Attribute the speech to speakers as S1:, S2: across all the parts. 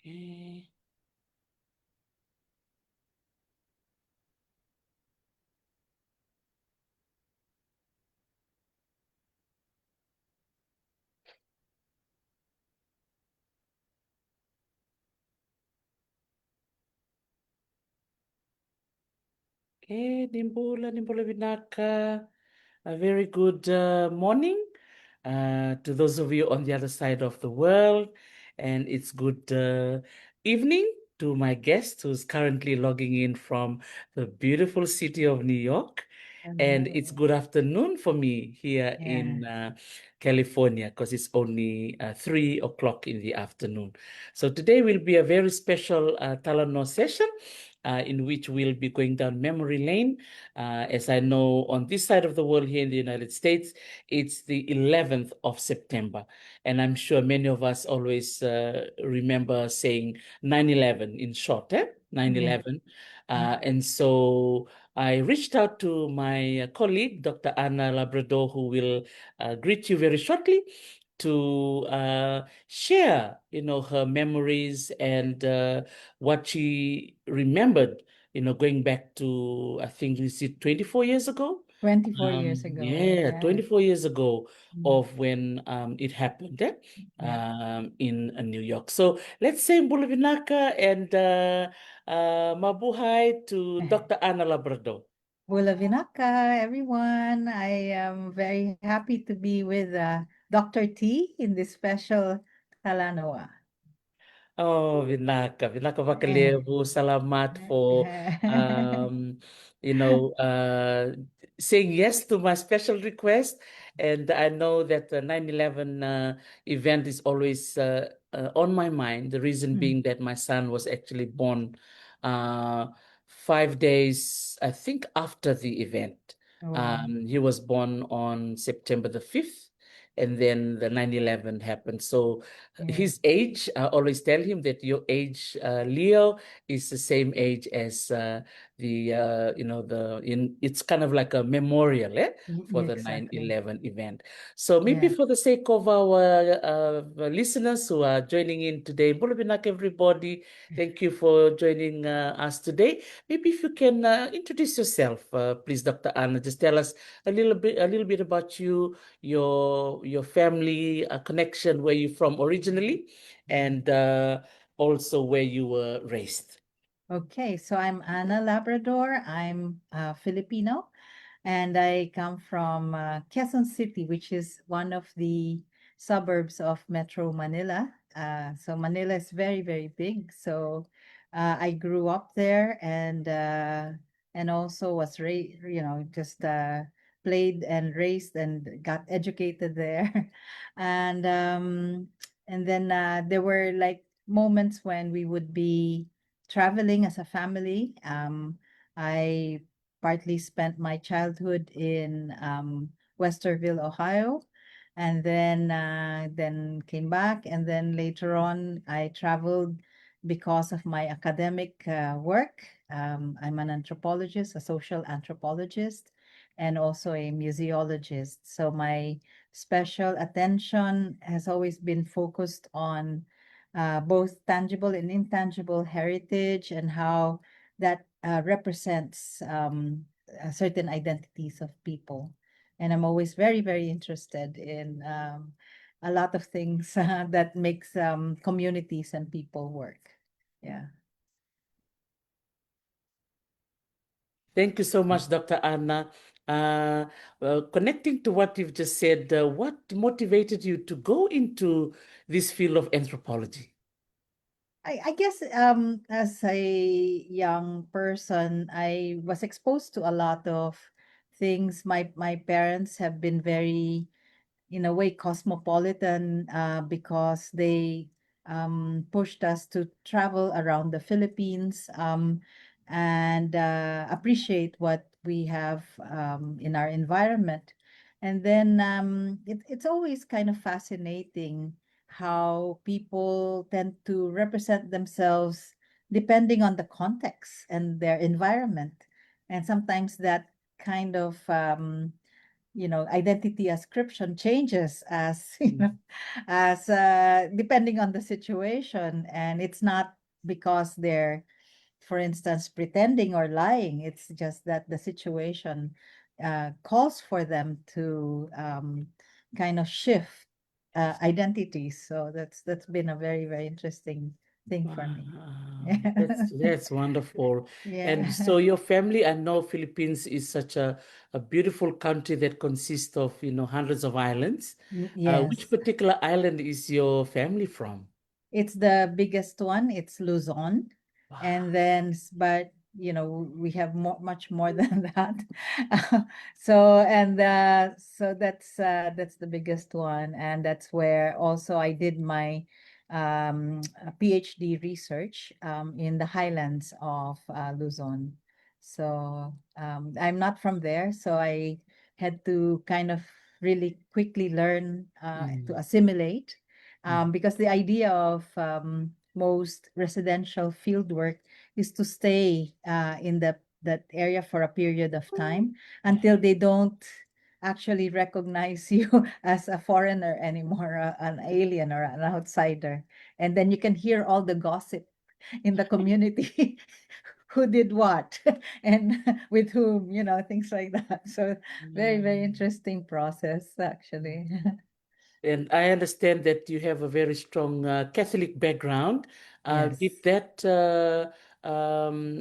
S1: Okay. Okay, Nimbula Vinaka. A very good morning to those of you on the other side of the world. And it's good evening to my guest who's currently logging in from the beautiful city of New York. And it's
S2: Hello.
S1: good afternoon for me here
S2: Yeah.
S1: in California because it's only 3 o'clock in the afternoon. So today will be a very special Talano session in which we'll be going down memory lane. As I know, on this side of the world here in the United States, it's the 11th of September. And I'm sure many of us always remember saying 9/11 in short, 9/11. And so I reached out to my colleague, Dr. Ana Labrador, who will greet you very shortly to share, her memories and what she remembered, going back to, I think we see 24 years ago.
S2: 24 years ago.
S1: Yeah,
S2: Yeah.
S1: 24 years ago
S2: Mm.
S1: of when it happened
S2: Yeah.
S1: in New York. So let's say Mbulavinaka and Mabuhay to Dr. Ana Labrador.
S2: Bula Vinaka, everyone. I am very happy to be with Dr. T in this special Talanoa.
S1: Oh, Vinaka Vakalevu, salamat for um, saying yes to my special request. And I know that the 9/11 event is always on my mind. The reason
S2: Mm.
S1: being that my son was actually born uh, 5 days, I think, after the event.
S2: Wow.
S1: He was born on September the 5th, and then the 9/11 happened. So
S2: Yeah.
S1: his age, I always tell him that your age, Leo, is the same age as it's kind of like a memorial for the
S2: Exactly.
S1: 9/11 event. So maybe
S2: Yeah.
S1: for the sake of our listeners who are joining in today, Bulabinak everybody, thank you for joining us today. Maybe if you can introduce yourself, please, Dr. Anna, just tell us a little bit about you, your family connection, where you're from originally, and also where you were raised.
S2: Okay, so I'm Ana Labrador. I'm Filipino, and I come from Quezon City, which is one of the suburbs of Metro Manila. So Manila is very, very big. So I grew up there, and also was raised, just played and raised and got educated there. and and then there were like moments when we would be traveling as a family. I partly spent my childhood in Westerville, Ohio, and then came back, and then later on I traveled because of my academic work. I'm an anthropologist, a social anthropologist, and also a museologist. So my special attention has always been focused on both tangible and intangible heritage and how that represents certain identities of people. And I'm always very, very interested in a lot of things that makes communities and people work. Yeah.
S1: Thank you so much, Dr. Anna. Uh, Connecting to what you've just said, what motivated you to go into this field of anthropology?
S2: I guess as a young person, I was exposed to a lot of things. My parents have been very, in a way, cosmopolitan because they pushed us to travel around the Philippines and appreciate what we have in our environment. And then it's always kind of fascinating how people tend to represent themselves depending on the context and their environment. And sometimes that kind of identity ascription changes as,
S1: Mm.
S2: as depending on the situation. And it's not because they're, for instance, pretending or lying. It's just that the situation calls for them to kind of shift identities. So that's been a very, very interesting thing for me.
S1: Wow, that's wonderful. And
S2: Yeah.
S1: so your family, I know Philippines is such a beautiful country that consists of, hundreds of islands. Which
S2: Yes.
S1: particular island is your family from?
S2: It's the biggest one. It's Luzon. And
S1: Wow.
S2: then, but we have much more than that. So that's the biggest one, and that's where also I did my PhD research in the highlands of Luzon. So I'm not from there, so I had to kind of really quickly learn to
S1: Mm,
S2: assimilate,
S1: mm,
S2: because the idea of most residential field work is to stay in that area for a period of time
S1: yeah.
S2: until they don't actually recognize you as a foreigner anymore, an alien or an outsider. And then you can hear all the gossip in the community, who did what and with whom, things like that. So very, very
S1: Mm.
S2: interesting process, actually.
S1: And I understand that you have a very strong Catholic background. Did
S2: Yes.
S1: that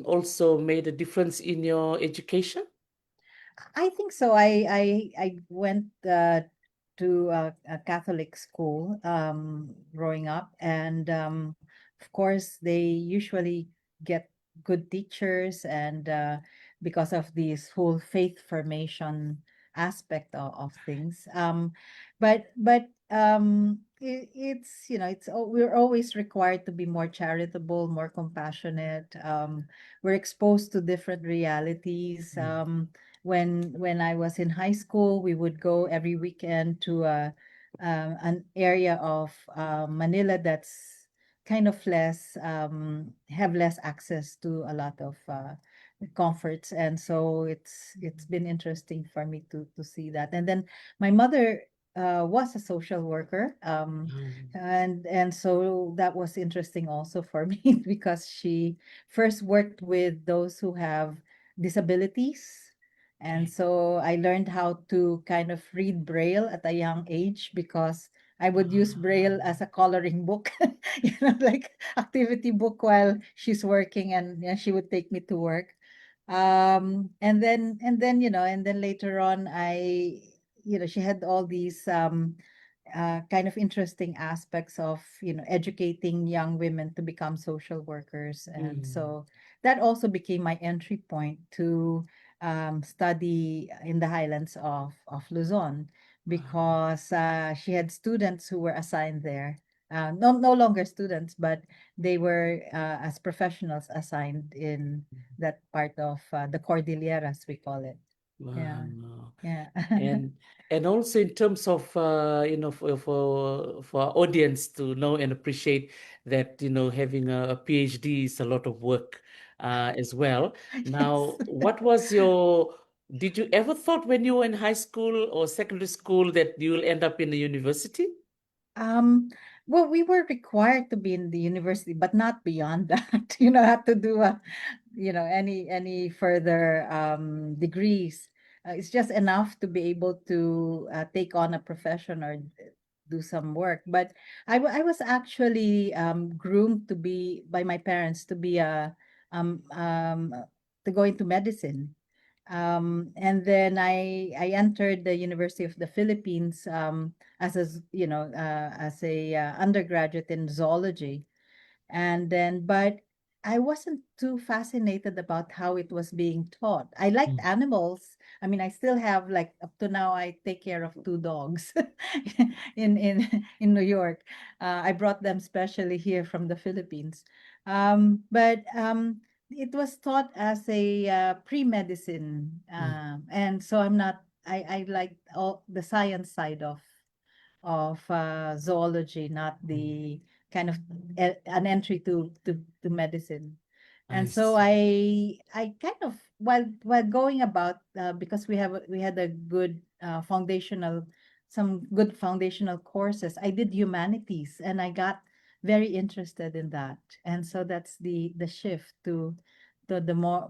S1: also made a difference in your education?
S2: I think so. I went to a Catholic school growing up, and of course they usually get good teachers, and because of this whole faith formation aspect of things. It's we're always required to be more charitable, more compassionate. We're exposed to different realities.
S1: Mm,
S2: When I was in high school, we would go every weekend to an area of Manila that's kind of less have less access to a lot of comforts, and so it's been interesting for me to see that. And then my mother was a social worker,
S1: mm,
S2: and so that was interesting also for me because she first worked with those who have disabilities. And
S1: okay.
S2: so I learned how to kind of read Braille at a young age because I would use Braille
S1: Wow.
S2: as a coloring book, like activity book while she's working, and yeah, she would take me to work. And then later on, she had all these kind of interesting aspects of educating young women to become social workers. And
S1: Mm,
S2: so that also became my entry point to study in the highlands of Luzon,
S1: wow.
S2: because she had students who were assigned there. No longer students, but they were as professionals assigned in that part of the Cordilleras, we call it. Yeah,
S1: Wow.
S2: yeah.
S1: And and also in terms of for our audience to know and appreciate that having a PhD is a lot of work as well.
S2: Yes.
S1: Now, did you ever thought when you were in high school or secondary school that you will end up in a university?
S2: Um, well, we were required to be in the university, but not beyond that. Had to do any further degrees. It's just enough to be able to take on a profession or do some work. But I was actually groomed to be by my parents to be a um um to go into medicine. And then I entered the University of the Philippines as a undergraduate in zoology. And then, but I wasn't too fascinated about how it was being taught. I liked
S1: Mm.
S2: animals. I mean, I still have, like, up to now, I take care of two dogs in New York. I brought them specially here from the Philippines. But it was taught as a pre-medicine,
S1: Mm.
S2: and so I like all the science side of zoology, not
S1: Mm.
S2: the kind of an entry to medicine.
S1: I
S2: And so
S1: see.
S2: I kind of, while going about, because we had a good foundational, some good foundational courses. I did humanities, and I got very interested in that. And so that's the shift to the more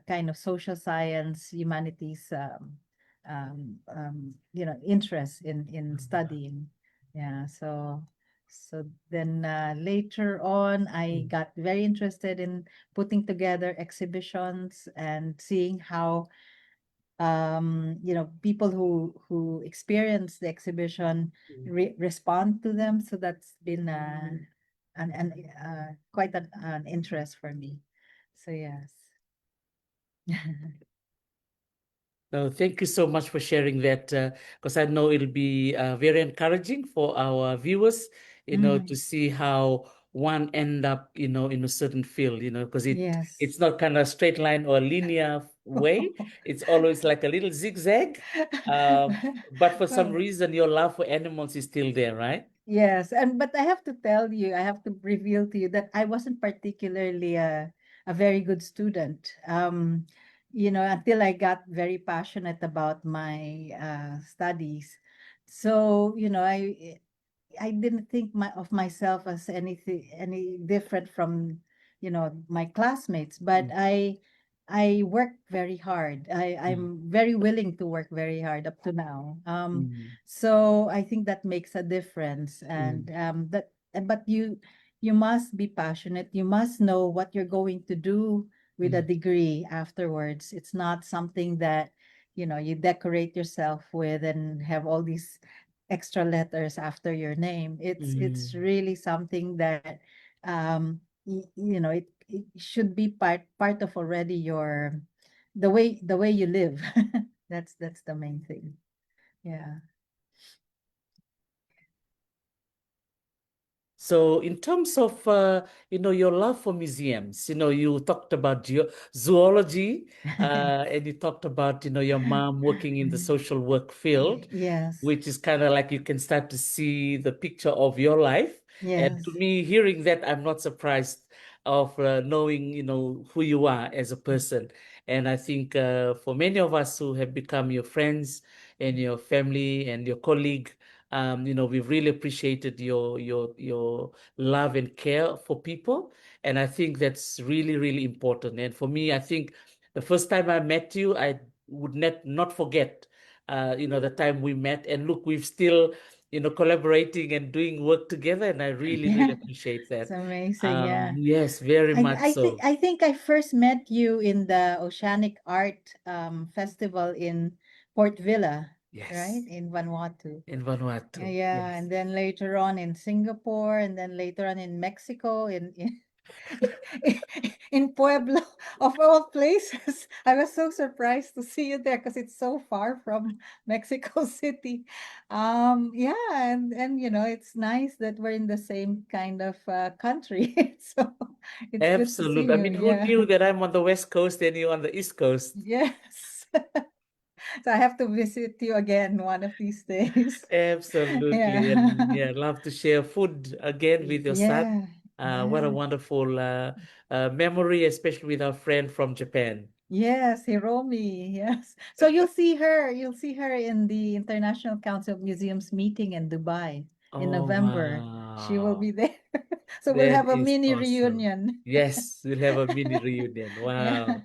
S2: kind of social science, humanities, interest in studying. Yeah, so then later on, I
S1: Mm.
S2: got very interested in putting together exhibitions and seeing how people who experience the exhibition
S1: Mm.
S2: respond to them. So that's been an quite an interest for me. So yes.
S1: No, thank you so much for sharing that, because I know it'll be very encouraging for our viewers, to
S2: Mm,
S1: see how one end up, in a certain field, because
S2: yes.
S1: it's not kind of straight line or linear way. It's always like a little zigzag. Um, but for some
S2: Well,
S1: reason, your love for animals is still there, right?
S2: yes, and but I have to tell you, I have to reveal to you that I wasn't particularly a very good student. Until I got very passionate about my studies. So, I didn't think of myself as any different from my classmates, but
S1: Mm.
S2: I worked very hard.
S1: Mm.
S2: I'm very willing to work very hard up to now.
S1: Mm.
S2: So I think that makes a difference,
S1: Mm.
S2: and but you must be passionate. You must know what you're going to do with a
S1: Mm.
S2: degree afterwards. It's not something that you decorate yourself with and have all these extra letters after your name. It's
S1: Mm.
S2: really something that it should be part of already your the way you live. That's the main thing. Yeah.
S1: So, in terms of your love for museums, you talked about zoology, and you talked about your mom working in the social work field,
S2: Yes.
S1: which is kind of like you can start to see the picture of your life. And to
S2: Yes.
S1: me, hearing that, I'm not surprised of knowing who you are as a person. And I think for many of us who have become your friends and your family and your colleague, we've really appreciated your love and care for people, and I think that's really, really important. And for me, I think the first time I met you, I would not forget, the time we met. And look, we've still, collaborating and doing work together, and I really, really
S2: Yeah.
S1: appreciate
S2: It's
S1: that.
S2: amazing. Yeah.
S1: Yes, very
S2: I
S1: much
S2: I think
S1: so.
S2: I think I first met you in the Oceanic Art Festival in Port Villa, right?
S1: Yes,
S2: In Vanuatu.
S1: in
S2: Yeah,
S1: Vanuatu.
S2: yeah,
S1: Yes.
S2: and then later on in Singapore, and then later on in Mexico, in in Pueblo, of all places. I was so surprised to see you there because it's so far from Mexico City. Yeah, and it's nice that we're in the same kind of country. So it's good to see
S1: Absolutely. I
S2: you.
S1: mean, who
S2: Yeah.
S1: knew that I'm on the West Coast and you're on the East Coast?
S2: Yes. So I have to visit you again one of these days.
S1: Absolutely. And
S2: Yeah.
S1: yeah, love to share food again with your son.
S2: Yeah.
S1: What a
S2: Yeah.
S1: wonderful memory, especially with our friend from Japan.
S2: Yes, Hiromi. Yes. So you'll see her. You'll see her in the International Council of Museums meeting in Dubai in
S1: Oh,
S2: November. She will
S1: wow.
S2: be there. So we'll
S1: That
S2: have a
S1: is
S2: mini
S1: awesome.
S2: reunion.
S1: Yes, we'll have a mini reunion.
S2: Yeah.
S1: Wow.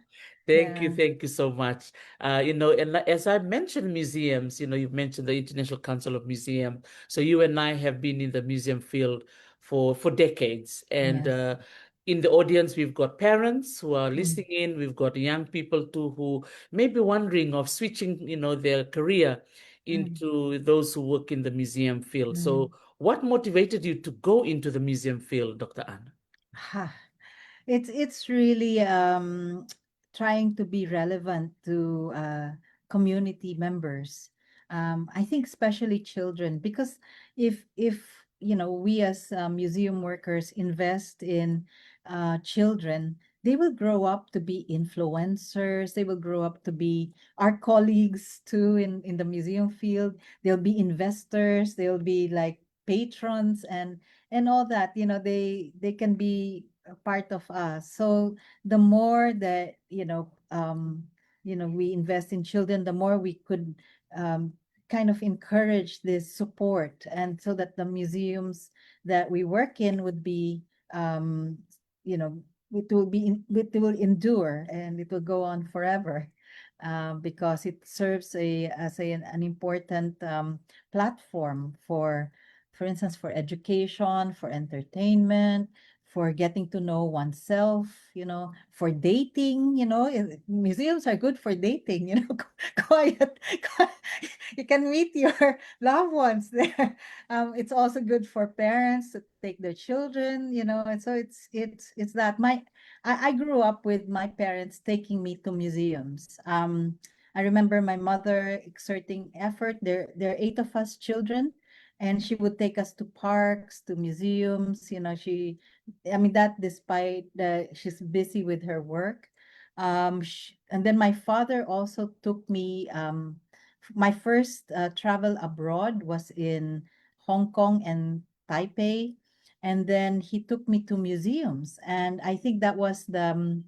S2: Yeah.
S1: Thank you so much. And as I mentioned museums, you've mentioned the International Council of Museum. So you and I have been in the museum field for decades. And
S2: Yes.
S1: in the audience, we've got parents who are
S2: Mm,
S1: listening in. We've got young people too who may be wondering of switching, their career
S2: mm,
S1: into those who work in the museum field.
S2: mm.
S1: So what motivated you to go into the museum field, Dr. Anna?
S2: Ha. It's really trying to be relevant to community members. I think especially children, because if we as museum workers invest in children, they will grow up to be influencers. They will grow up to be our colleagues too in the museum field. They'll be investors. They'll be like patrons and all that. They can be a part of us. So the more that we invest in children, the more we could um, kind of encourage this support, and so that the museums that we work in would be, um, you know, it will endure and it will go on forever, because it serves an important platform for instance, for education, for entertainment, for getting to know oneself, for dating, museums are good for dating, quiet, you can meet your loved ones there. It's also good for parents to take their children, and so it's that I grew up with my parents taking me to museums. I remember my mother exerting effort. There are eight of us children, and she would take us to parks, to museums. I mean, that despite she's busy with her work. And then my father also took me. My first travel abroad was in Hong Kong and Taipei, and then he took me to museums. And I think that was the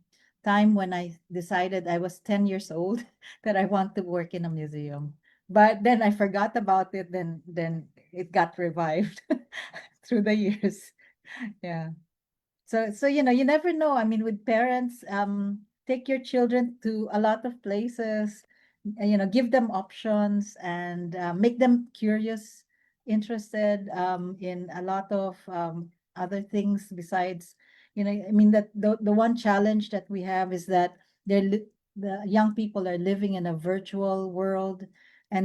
S2: time when I decided, I was 10 years old, that I want to work in a museum. But then I forgot about it. Then it got revived through the years. Yeah. So you never know. I mean, with parents, take your children to a lot of places, give them options, and make them curious, interested in a lot of other things besides, I mean, that the one challenge that we have is that the young people are living in a virtual world,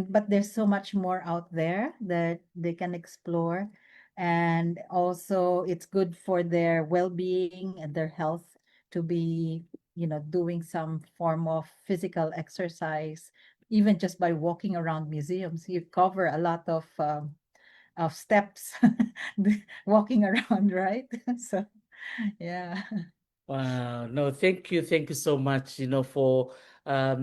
S2: but there's so much more out there that they can explore. And also it's good for their well-being and their health to be, doing some form of physical exercise. Even just by walking around museums, you cover a lot of steps walking around, right? So yeah.
S1: Wow. No, thank you so much, for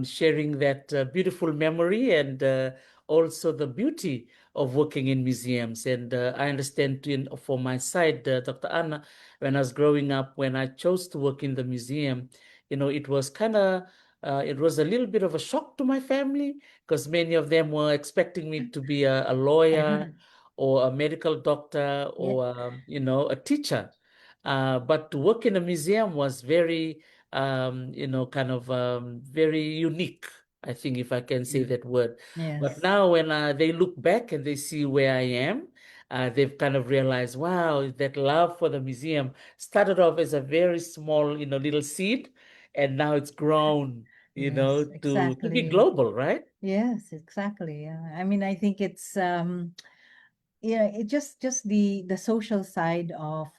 S1: sharing that beautiful memory, and also the beauty of working in museums. And I understand for my side, Dr. Anna, when I was growing up, when I chose to work in the museum, it was it was a little bit of a shock to my family, because many of them were expecting me to be a lawyer or a medical doctor
S2: Yeah.
S1: or, a teacher. But to work in a museum was very, kind of very unique, I think, if I can say that word. But
S2: Yes.
S1: now when they look back and they see where I am, they've kind of realized, wow, that love for the museum started off as a very small, little seed, and now it's grown,
S2: Yes,
S1: to be
S2: exactly.
S1: global, right?
S2: Yes, exactly. Yeah. I mean, I think it's yeah, it just the social side of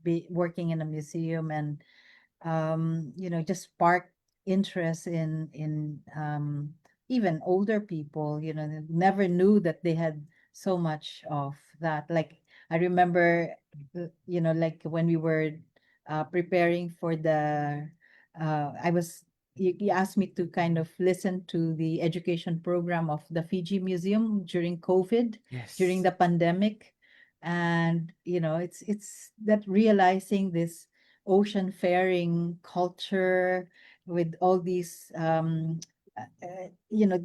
S2: be working in a museum, and just spark interest in even older people, that never knew that they had so much of that. Like, I remember, like when we were preparing for I was, you asked me to kind of listen to the education program of the Fiji Museum during COVID, during
S1: Yes.
S2: the pandemic. And, it's that realizing this ocean faring culture with all these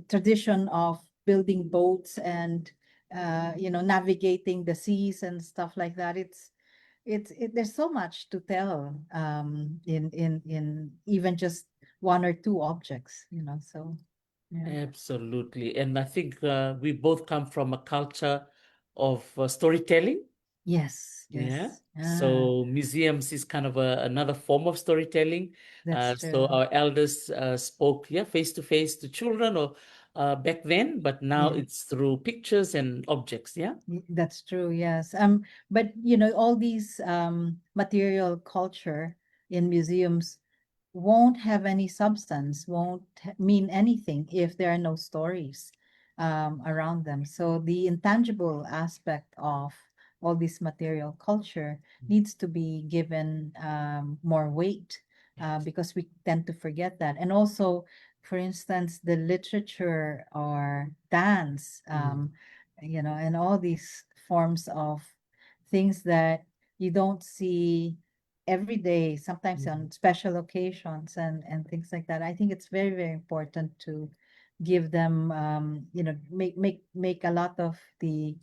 S2: tradition of building boats and navigating the seas and stuff like that. There's so much to tell in even just one or two objects, so yeah.
S1: Absolutely. And I think we both come from a culture of storytelling.
S2: Yes,
S1: Yeah.
S2: yes, yeah,
S1: So museums is kind of another form of storytelling.
S2: that's
S1: So
S2: true.
S1: our elders spoke, yeah, face to face to children, or back then, but now
S2: Yeah.
S1: it's through pictures and objects. Yeah.
S2: That's true, yes. But all these material culture in museums won't have any substance, won't mean anything if there are no stories around them. So the intangible aspect of all this material culture needs to be given more weight, because we tend to forget that. And also, for instance, the literature or dance,
S1: Mm.
S2: and all these forms of things that you don't see every day, sometimes
S1: Mm.
S2: on special occasions and things like that. I think it's very, very important to give them, make a lot of the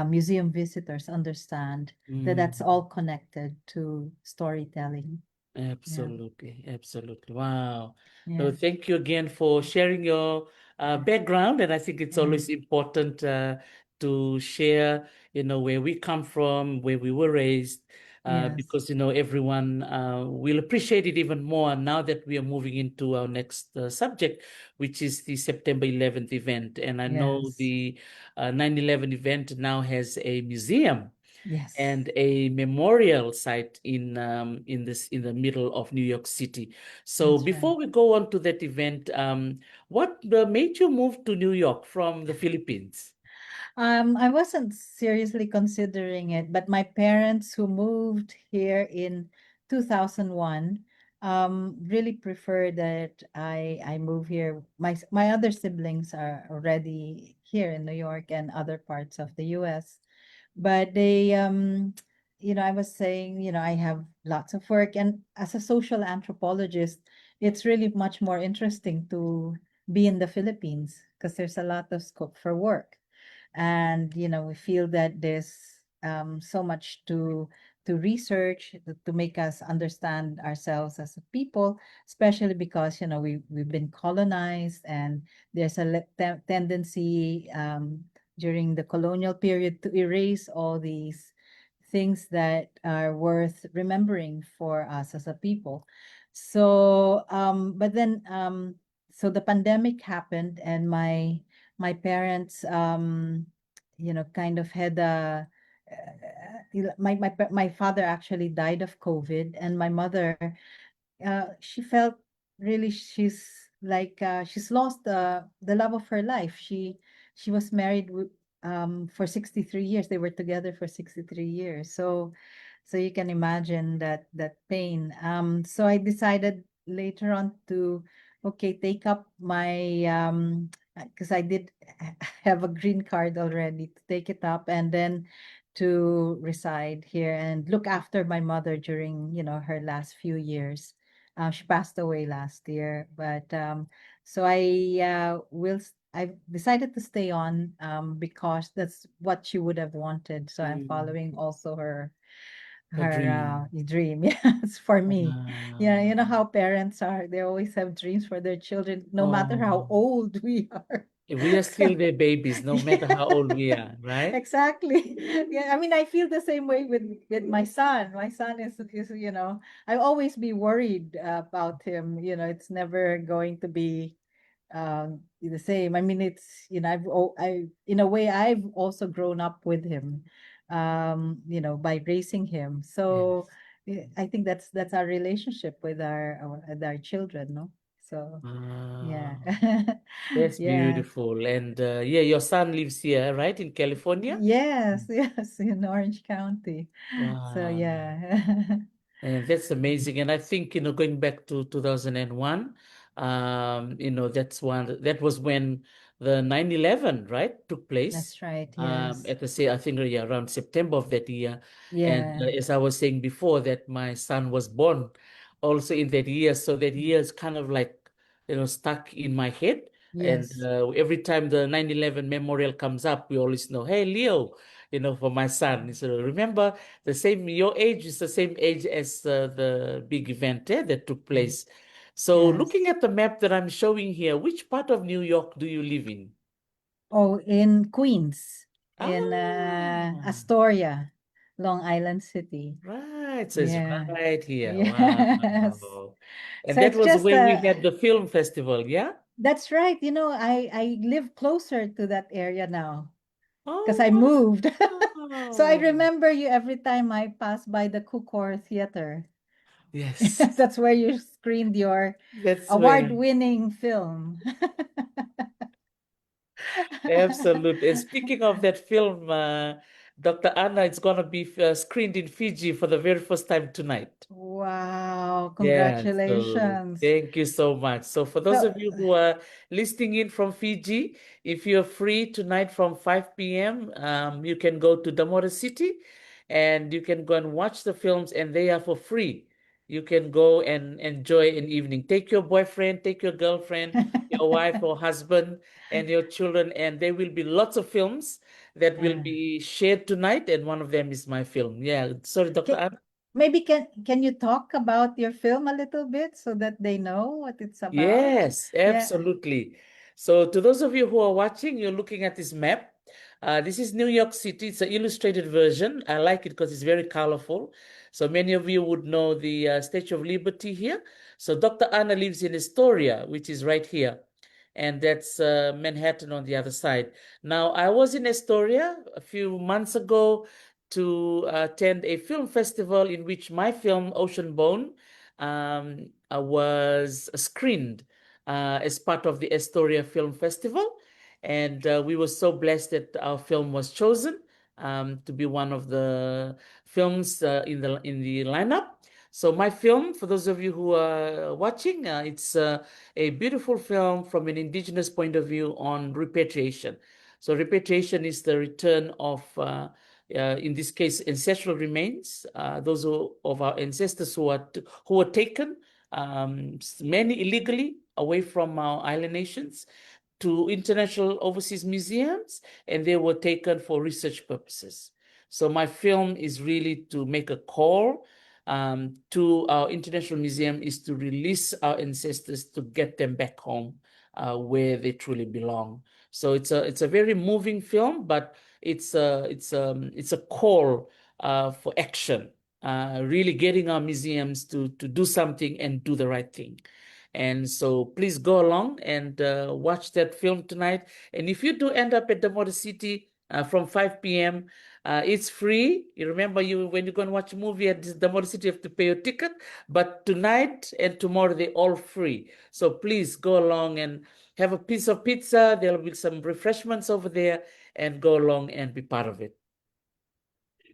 S2: museum visitors understand that that's
S1: Mm.
S2: all connected to storytelling. Yeah,
S1: Absolutely, absolutely. Wow. So
S2: yeah,
S1: thank you again for sharing your background. And I think it's
S2: yeah,
S1: always important to share, where we come from, where we were raised,
S2: yes,
S1: because, everyone will appreciate it even more now that we are moving into our next subject, which is the September 11th event. And I know
S2: yes,
S1: the 9/11 event now has a museum
S2: yes.
S1: and a memorial site in the middle of New York City. So
S2: That's right.
S1: before we go on to that event, what made you move to New York from the Philippines?
S2: I wasn't seriously considering it, but my parents who moved here in 2001 really prefer that I move here. My other siblings are already here in New York and other parts of the US. But they I was saying, I have lots of work, and as a social anthropologist, it's really much more interesting to be in the Philippines because there's a lot of scope for work. And we feel that there's so much to research to make us understand ourselves as a people, especially because we've been colonized, and there's a tendency during the colonial period to erase all these things that are worth remembering for us as a people. So but then so the pandemic happened, and my parents kind of had a my father actually died of COVID, and my mother she felt really she's lost the love of her life. She was married for 63 years. They were together for 63 years. So you can imagine that pain. So I decided later on to okay, take up my because I did have a green card already, to take it up and then to reside here and look after my mother during her last few years. She passed away last year, but so I decided to stay on because that's what she would have wanted. So I'm
S1: Mm,
S2: following also
S1: a
S2: her
S1: dream.
S2: dream. Yes, for me. Yeah,
S1: Ah,
S2: you know how parents are. They always have dreams for their children, no matter how
S1: oh,
S2: old we are.
S1: we are still their babies, no matter how
S2: Yeah,
S1: old we are, right?
S2: exactly. Yeah, I mean, I feel the same way with my son. My son is I always be worried about him. It's never going to be the same. I mean, it's I in a way I've also grown up with him, by raising him. So
S1: Yes.
S2: I think that's our relationship with our children, no? So yeah,
S1: Ah, that's
S2: yeah.
S1: beautiful. And yeah, your son lives here, right, in California?
S2: Yes, yes, in Orange County. So
S1: Wow.
S2: yeah.
S1: And that's amazing. And I think, going back to 2001, that was when the 9/11, right, took place.
S2: That's right. Yes.
S1: I think, yeah, around September of that year. And
S2: Yeah.
S1: as I was saying before, that my son was born also in that year. So that year is kind of like, stuck in my head. And
S2: Yes.
S1: every time the 9/11 memorial comes up, we always know, hey, Leo, for my son. So remember, your age is the same age as the big event that took place. So
S2: Yes.
S1: looking at the map that I'm showing here, which part of New York do you live in?
S2: Oh, in Queens, in
S1: Ah,
S2: Astoria, Long Island City.
S1: right. So it's
S2: Yeah.
S1: right here.
S2: Yes.
S1: Wow. And
S2: So
S1: that
S2: it's
S1: was
S2: just
S1: where we had the film festival, yeah?
S2: that's right. I live closer to that area now because I
S1: Oh,
S2: moved. So I
S1: wow.
S2: remember you every time I pass by the Kukor Theater.
S1: Yes,
S2: That's where you screened your
S1: that's where.
S2: award-winning film.
S1: Absolutely. And speaking of that film, Dr. Anna, it's going to be screened in Fiji for the very first time tonight.
S2: Wow,
S1: Yeah, so
S2: congratulations.
S1: thank you so much. So, for those
S2: So,
S1: of you who are listening in from Fiji, if you're free tonight from 5 p.m., you can go to Damora City and you can go and watch the films, and they are for free. You can go and enjoy an evening. Take your boyfriend, take your girlfriend, your wife or husband, and your children, and there will be lots of films that will be shared tonight, and one of them is my film. Yeah, sorry, Dr.
S2: Can,
S1: Anna.
S2: maybe can you talk about your film a little bit so that they know what it's about?
S1: Yes,
S2: Yeah.
S1: absolutely. So, to those of you who are watching, you're looking at this map. This is New York City. It's an illustrated version. I like it because it's very colorful. So, many of you would know the Statue of Liberty here. So, Dr. Anna lives in Astoria, which is right here. And that's Manhattan on the other side. Now, I was in Astoria a few months ago to attend a film festival in which my film, Ocean Bone, was screened as part of the Astoria Film Festival. And we were so blessed that our film was chosen to be one of the films in the lineup. So my film, for those of you who are watching, it's a beautiful film from an indigenous point of view on repatriation. So repatriation is the return of in this case, ancestral remains, those of our ancestors who were taken, many illegally, away from our island nations to international overseas museums, and they were taken for research purposes. So my film is really to make a call to our international museum, is to release our ancestors, to get them back home where they truly belong. So it's a very moving film, but it's a call for action, really getting our museums to do something and do the right thing. And so please go along and watch that film tonight. And if you do end up at the Motor City from 5 p.m., it's free. You remember, when you go and watch a movie at the Motor City, you have to pay your ticket. But tonight and tomorrow, they're all free. So please go along and have a piece of pizza. There'll be some refreshments over there, and go along and be part of it.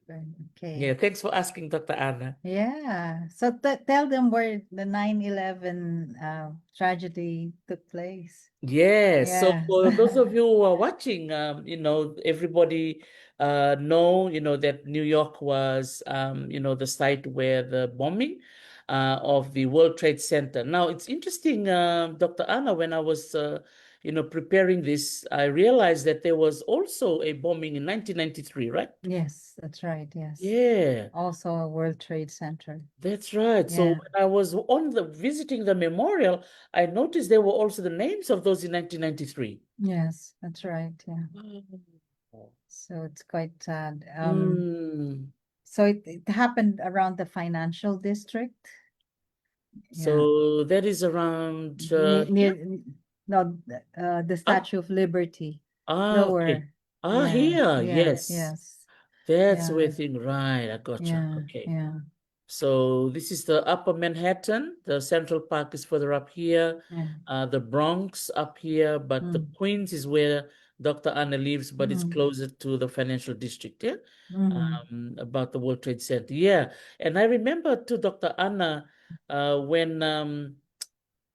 S2: Okay.
S1: Yeah, thanks for asking, Dr. Anna.
S2: Yeah. So tell them where the 9/11 tragedy took place.
S1: Yes. So
S2: Yes.
S1: for those of you who are watching, everybody know, that New York was, the site where the bombing of the World Trade Center. Now, it's interesting, Dr. Anna, when I was, preparing this, I realized that there was also a bombing in 1993, right?
S2: Yes, that's right. Yes.
S1: Yeah.
S2: Also a World Trade Center.
S1: That's right. So
S2: Yeah.
S1: when I was visiting the memorial, I noticed there were also the names of those in 1993.
S2: Yes, that's right. Yeah.
S1: Wow.
S2: So it's quite sad.
S1: Mm.
S2: So it happened around the financial district. Yeah.
S1: So that is around
S2: Near,
S1: here.
S2: no, the
S1: Ah,
S2: Statue of Liberty.
S1: okay.
S2: Lower. Yeah.
S1: Here,
S2: Yeah.
S1: yes.
S2: Yes.
S1: That's
S2: Yeah.
S1: where thing, right. I gotcha.
S2: Yeah.
S1: Okay.
S2: Yeah.
S1: So this is the Upper Manhattan. The Central Park is further up here.
S2: Yeah.
S1: The Bronx up here, but the Queens is where Dr. Anna lives, but it's closer to the financial district, yeah? About the World Trade Center. Yeah. And I remember too, Dr. Anna,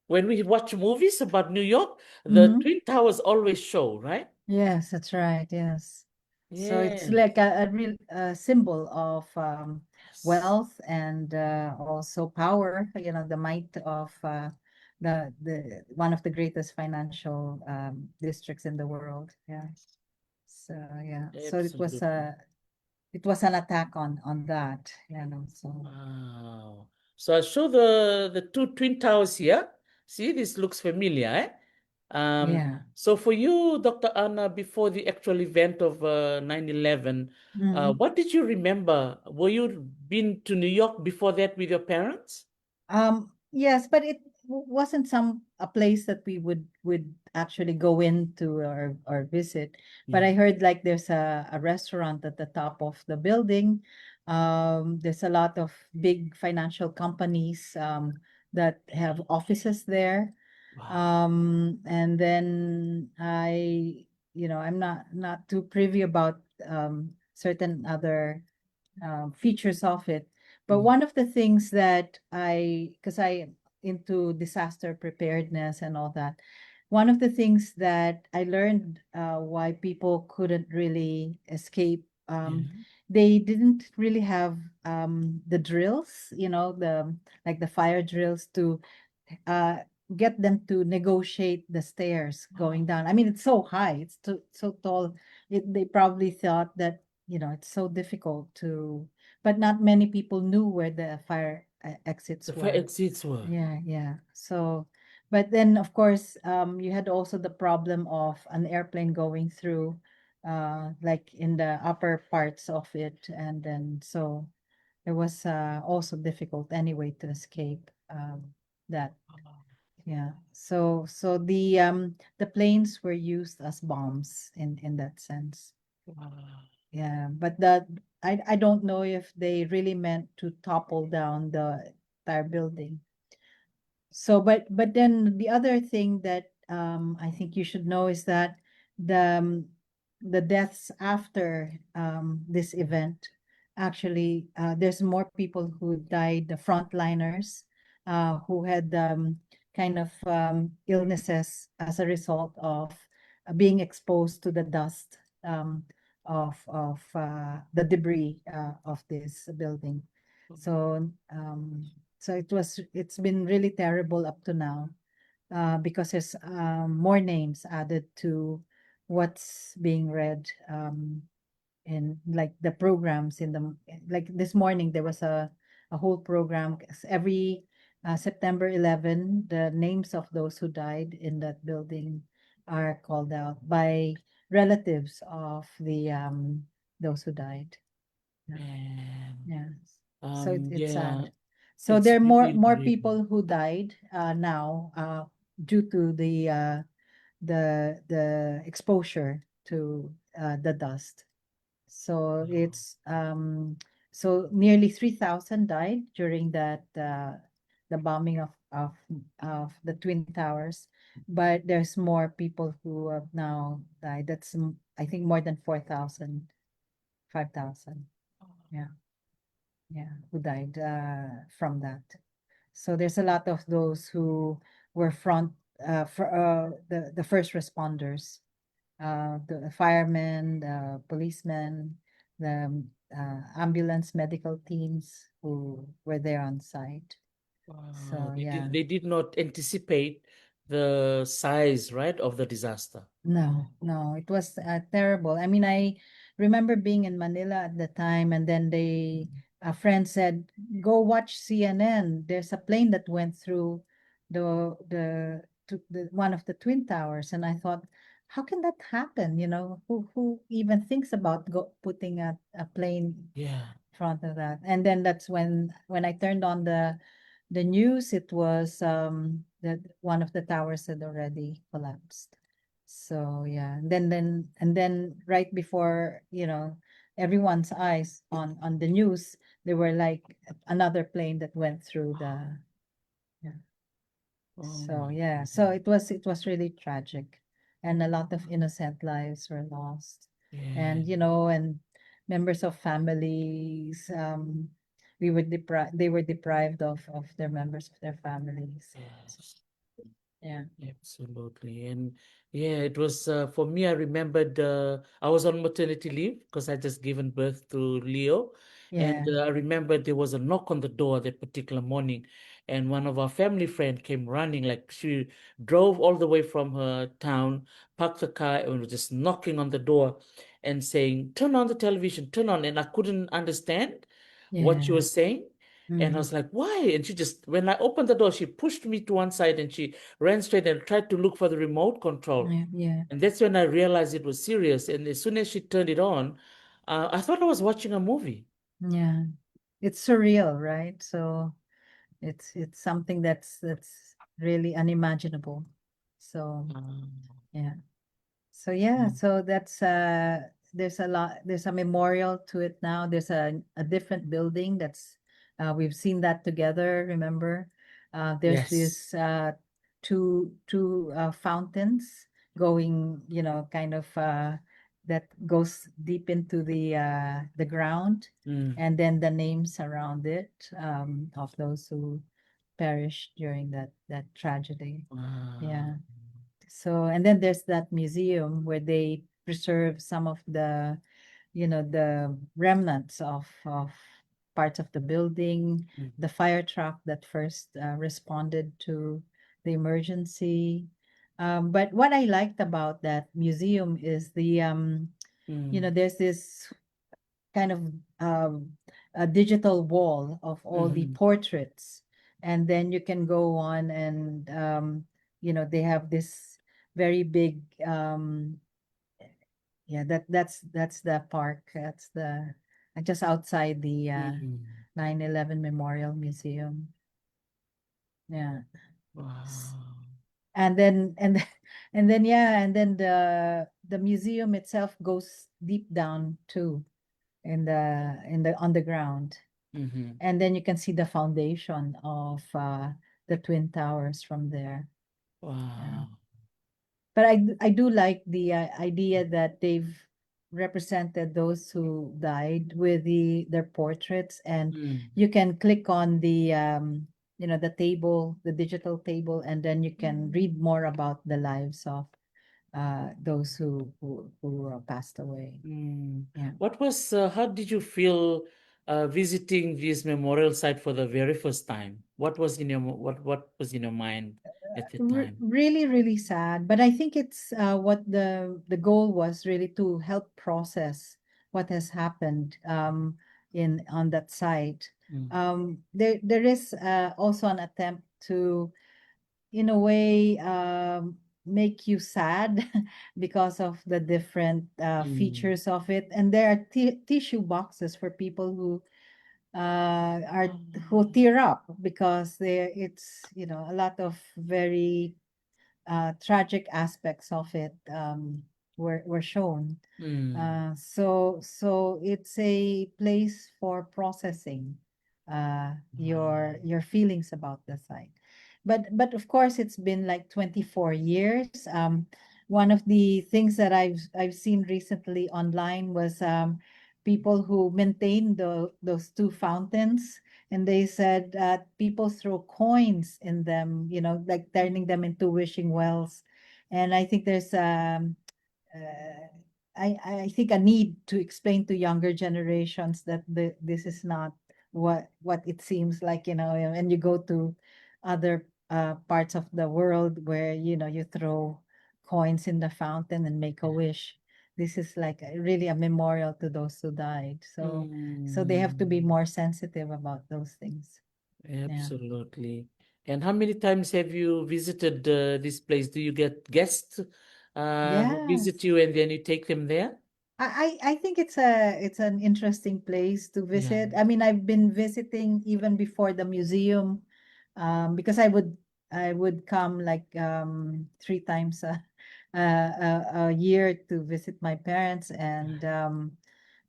S1: when we watch movies about New York, the Twin Towers always show, right?
S2: Yes, that's right. Yes. So it's
S1: Yeah.
S2: like a real symbol of
S1: Yes.
S2: wealth and also power, the might of the one of the greatest financial districts in the world. Yeah. So yeah. So
S1: Absolutely.
S2: it was an attack on that, so
S1: Wow. So I'll show the two twin towers here. See, this looks familiar, eh?
S2: yeah.
S1: So for you, Dr. Anna, before the actual event of 9/11, what did you remember? Were you been to New York before that with your parents?
S2: Yes, but it wasn't a place that we would actually go into or visit. But I
S1: Yeah.
S2: heard like there's a restaurant at the top of the building. There's a lot of big financial companies that have offices there.
S1: Wow.
S2: And then I'm not too privy about certain other features of it. But
S1: Mm.
S2: one of the things that because I into disaster preparedness and all that, one of the things that I learned why people couldn't really escape
S1: Yeah.
S2: they didn't really have the drills, the like the fire drills to uh get them to negotiate the stairs going down. I mean, it's so high, it's so tall. They probably thought that, it's so difficult to, but not many people knew where the fire
S1: The
S2: exits
S1: fire
S2: were.
S1: exits were.
S2: Yeah, yeah. So, but then of course, you had also the problem of an airplane going through, like in the upper parts of it, and then so it was also difficult anyway to escape that. Yeah. So the planes were used as bombs in that sense.
S1: Wow.
S2: Yeah, but that I don't know if they really meant to topple down the entire building. So, but then the other thing that I think you should know is that the um, the deaths after this event, actually, there's more people who died, the frontliners, who had kind of illnesses as a result of being exposed to the dust of the debris of this building. So so it's been really terrible up to now, because there's more names added to what's being read in like the programs in the like this morning there was a whole program. Every September 11, the names of those who died in that building are called out by relatives of the those who died. Yeah.
S1: And
S2: Yeah. So it's
S1: yeah,
S2: sad. So
S1: it's
S2: there are more
S1: really
S2: more
S1: grim.
S2: people who died now due to the exposure to the dust. So
S1: Wow.
S2: it's so nearly 3,000 died during that the bombing of the Twin Towers, but there's more people who have now died. That's I think more than 4,000, 5,000. Yeah, yeah, who died from that. So there's a lot of those who were front for the first responders, the firemen, the policemen, the ambulance medical teams who were there on site.
S1: Wow.
S2: So
S1: They
S2: yeah.
S1: they did not anticipate the size, right, of the disaster.
S2: No, no, it was terrible. I mean, I remember being in Manila at the time, and then a friend said, "Go watch CNN. There's a plane that went through the one of the twin towers." And I thought, how can that happen? Who even thinks about putting a plane
S1: Yeah.
S2: in front of that? And then that's when I turned on the news, it was that one of the towers had already collapsed. So yeah, and then right before, everyone's eyes on the news, there were like another plane that went through the yeah.
S1: Oh
S2: So
S1: my
S2: yeah, so
S1: goodness.
S2: it was really tragic, and a lot of innocent lives were lost,
S1: Yeah.
S2: and members of families, they were deprived of their members of their families. So,
S1: Yes.
S2: yeah,
S1: Absolutely. And yeah, it was for me, I remembered I was on maternity leave because I just given birth to Leo. And
S2: yeah,
S1: I remember there was a knock on the door that particular morning. And one of our family friend came running, like she drove all the way from her town, parked the car, and was just knocking on the door and saying, "Turn on the television, turn on." And I couldn't understand what she
S2: yeah,
S1: was saying. And I
S2: mm,
S1: was like, why? And she just, when I opened the door, she pushed me to one side and she ran straight and tried to look for the remote control.
S2: yeah, yeah.
S1: And that's when I realized it was serious. And as soon as she turned it on, I thought I was watching a movie.
S2: Yeah. It's surreal, right? So it's something that's really unimaginable. So
S1: Um,
S2: yeah. So yeah,
S1: mm,
S2: so there's a memorial to it now. There's a different building that's we've seen that together, remember? There's
S1: yes.
S2: this two fountains going, kind of that goes deep into the ground,
S1: Mm,
S2: and then the names around it of those who perished during that tragedy.
S1: wow.
S2: Yeah. So, and then there's that museum where they preserve some of the the remnants of parts of the building,
S1: Mm.
S2: the fire truck that first responded to the emergency. But what I liked about that museum is
S1: Mm.
S2: there's this kind of a digital wall of all the
S1: Mhm.
S2: portraits, and then you can go on and they have this very big yeah, that's the park. That's the just outside the
S1: Mm.
S2: 9/11 Memorial Museum. Yeah. S-
S1: Wow.
S2: And then and then yeah, and then the museum itself goes deep down too in the underground.
S1: Mhm.
S2: And then you can see the foundation of the Twin Towers from there. Yeah.
S1: Wow.
S2: But I do like the idea that they've represented those who died with their portraits, and
S1: Mm.
S2: you can click on the table, the digital table, and then you can read more about the lives of those who passed away.
S1: Mm.
S2: Yeah.
S1: How did you feel visiting this memorial site for the very first time? What was in your mind at the time?
S2: Really, really sad, but I think it's what the goal was really to help process what has happened in on that site.
S1: Mm.
S2: There is also an attempt to, in a way, make you sad because of the different
S1: Mm.
S2: features of it, and there are tissue boxes for people are who
S1: Oh.
S2: tear up because it's a lot of very tragic aspects of it were shown.
S1: Mm.
S2: So it's a place for processing
S1: Wow.
S2: your feelings about the site. But of course, it's been like 24 years. One of the things that I've seen recently online was people who maintain those two fountains, and they said people throw coins in them, like turning them into wishing wells. And I think there's uh, I think a need to explain to younger generations that this is not what it seems like, and you go to other parts of the world where you throw coins in the fountain and make a wish. This is like really a memorial to those who died. So they have to be
S1: Mm.
S2: more sensitive about those things. Yeah.
S1: Absolutely. And how many times have you visited this place? Do you get guests who visit
S2: Yes.
S1: you and then you take them there?
S2: I think it's an interesting place to
S1: Yeah.
S2: visit. I mean, I've been visiting even before the museum, because I would come like 3 times a year to visit my parents, and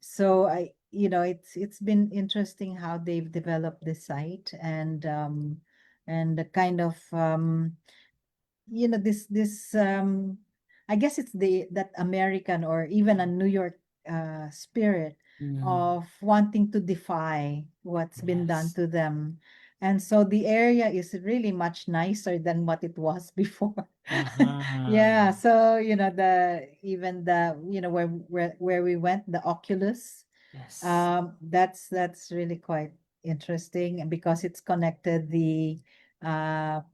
S2: so it's been interesting how they've developed the site, and the kind of this I guess it's the that American or even a New York spirit
S1: Mm.
S2: of wanting to defy what's been done
S1: Yes.
S2: to them. And so the area is really much nicer than what it was before.
S1: Uh-huh.
S2: Yeah, so the even the where we went, the Oculus,
S1: Yes.
S2: that's really quite interesting, and because it's connected the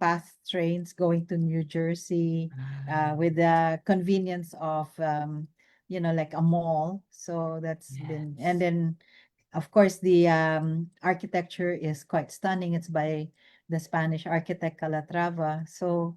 S2: past trains going to New Jersey
S1: Ah,
S2: with the convenience of like a mall. So that's been, and
S1: yes.
S2: then of course the architecture is quite stunning. It's by the Spanish architect Calatrava. So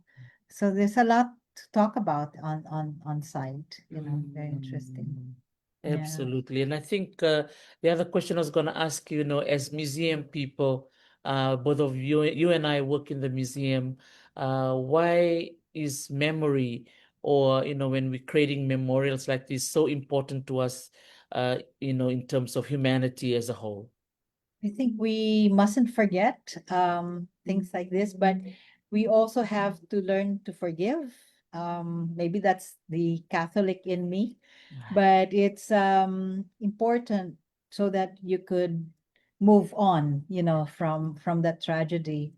S2: there's a lot to talk about on site. Very interesting.
S1: Mm.
S2: Yeah.
S1: Absolutely. And I think the other question I was going to ask you, as museum people, both of you and I work in the museum. Why is memory, or, when we're creating memorials like this, so important to us, in terms of humanity as a whole?
S2: I think we mustn't forget things like this, but we also have to learn to forgive. Maybe that's the Catholic in me, but it's important so that you could move on, from that tragedy.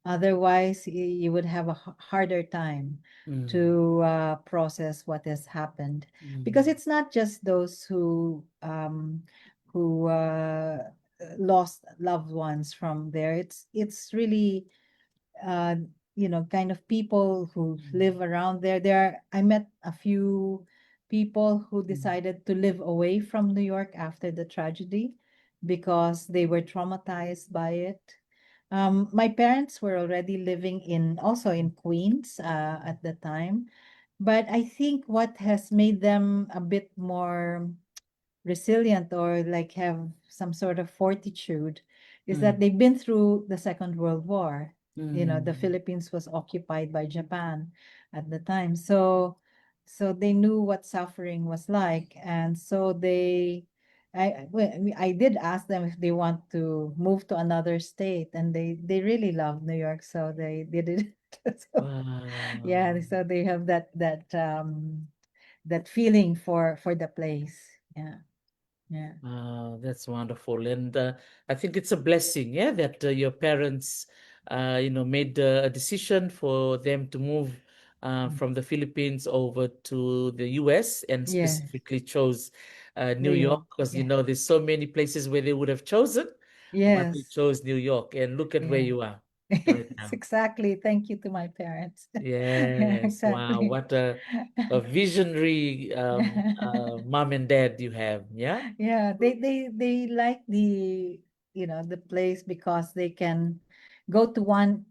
S2: Otherwise, you would have a harder time
S1: Mm,
S2: to process what has happened, because
S1: mm,
S2: it's not just those who lost loved ones from there. It's really uh, kind of people who live
S1: mm,
S2: around there. I met a few people who
S1: mm,
S2: decided to live away from New York after the tragedy because they were traumatized by it. My parents were already living also in Queens at the time, but I think what has made them a bit more resilient, or like have some sort of fortitude, is that
S1: mm,
S2: they've been through the Second World War. The
S1: mm.
S2: Philippines was occupied by Japan at the time. So they knew what suffering was like. And so I did ask them if they want to move to another state, and they really love New York, so they did it. So, yeah,
S1: Wow.
S2: so they have that feeling for the place. Yeah. Yeah.
S1: That's wonderful. And I think it's a blessing, yeah, that your parents, made a decision for them to move
S2: Mm.
S1: from the Philippines over to the US and
S2: Yes.
S1: specifically chose
S2: New
S1: New York
S2: York.
S1: because,
S2: Yeah.
S1: there's so many places where they would have chosen, but they
S2: Yes.
S1: chose New York. And look at where
S2: Yeah.
S1: you are right
S2: Yes,
S1: now.
S2: exactly. Thank you to my parents. Yeah,
S1: Yes. Wow.
S2: exactly.
S1: What a visionary mom and dad you have. Yeah.
S2: Yeah, they like the place because they can go to one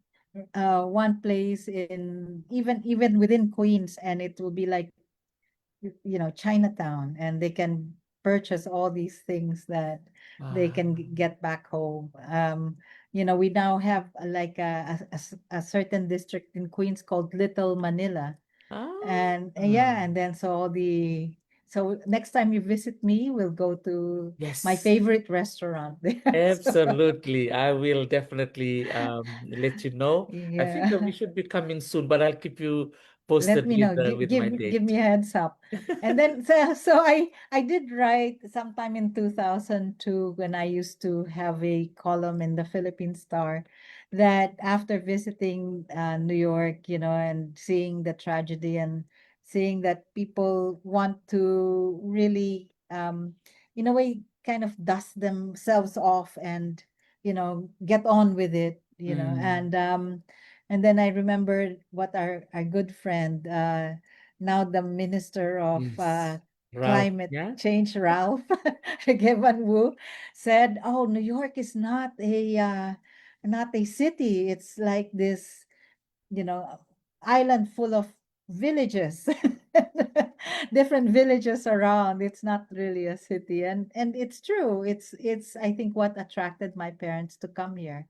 S2: place in even within Queens, and it will be like Chinatown, and they can purchase all these things that they can
S1: Wow.
S2: get back home. We now have like a certain district in Queens called Little Manila, and
S1: Ah,
S2: yeah, and then so next time you visit me, we'll go to my
S1: yes,
S2: favorite restaurant there. So,
S1: absolutely. I will definitely let you know. I think that we
S2: yeah.
S1: should be coming soon, but I'll keep you
S2: Let
S1: posted
S2: me know.
S1: with my
S2: Give
S1: date.
S2: me a heads up. And then so I did write sometime in 2002, when I used to have a column in the Philippine Star, that after visiting New York, and seeing the tragedy, and seeing that people want to really, in a way, kind of dust themselves off and get on with it,
S1: Mm,
S2: and then I remembered what our good friend, now the Minister of
S1: yes. Ralph,
S2: Climate
S1: yeah?
S2: Change, Ralph Gevan Wu, said, "Oh, New York is not a city. It's like this, you know, island full of villages, different villages around. It's not really a city." And it's true. It's I think what attracted my parents to come here.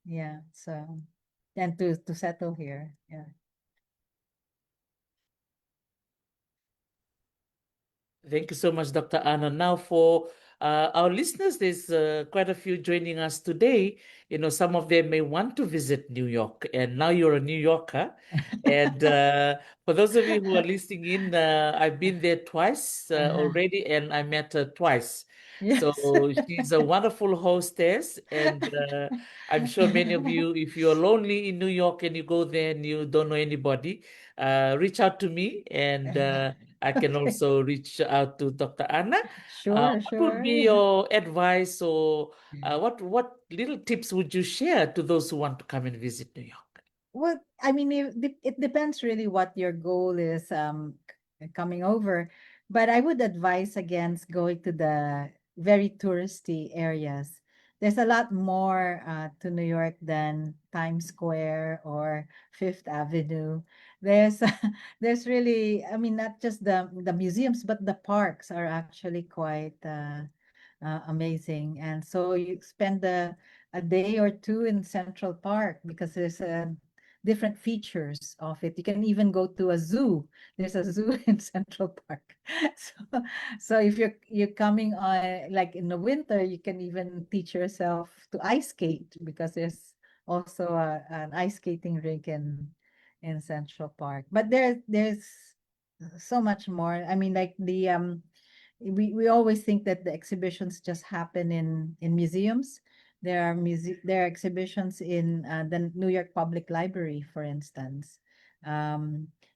S2: Yeah. So and to settle here. Yeah.
S1: Thank you so much, Dr. Anna. Now, for our listeners, there's quite a few joining us today. Some of them may want to visit New York, and now you're a New Yorker. And for those of you who are listening in, I've been there twice
S2: Uh-huh.
S1: already, and I met her twice. So
S2: Yes.
S1: she's a wonderful hostess, and I'm sure many of you, if you're lonely in New York and you go there and you don't know anybody, reach out to me, and I can
S2: Okay.
S1: also reach out to Dr. Anna.
S2: Sure,
S1: What would
S2: sure.
S1: be
S2: Yeah.
S1: your advice, or
S2: Yeah.
S1: what little tips would you share to those who want to come and visit New York?
S2: Well, I mean, it depends really what your goal is, coming over. But I would advise against going to the very touristy areas. There's a lot more to New York than Times Square or Fifth Avenue. There's there's really, I mean, not just the museums, but the parks are actually quite amazing. And so you spend a day or two in Central Park, because there's different features of it. You can even go to a zoo. There's a zoo in Central Park. So, so if you're coming on like in the winter, you can even teach yourself to ice skate, because there's also an ice skating rink in Central Park. But there's so much more. I mean, like we always think that the exhibitions just happen in museums, there are exhibitions in the New York Public Library, for instance.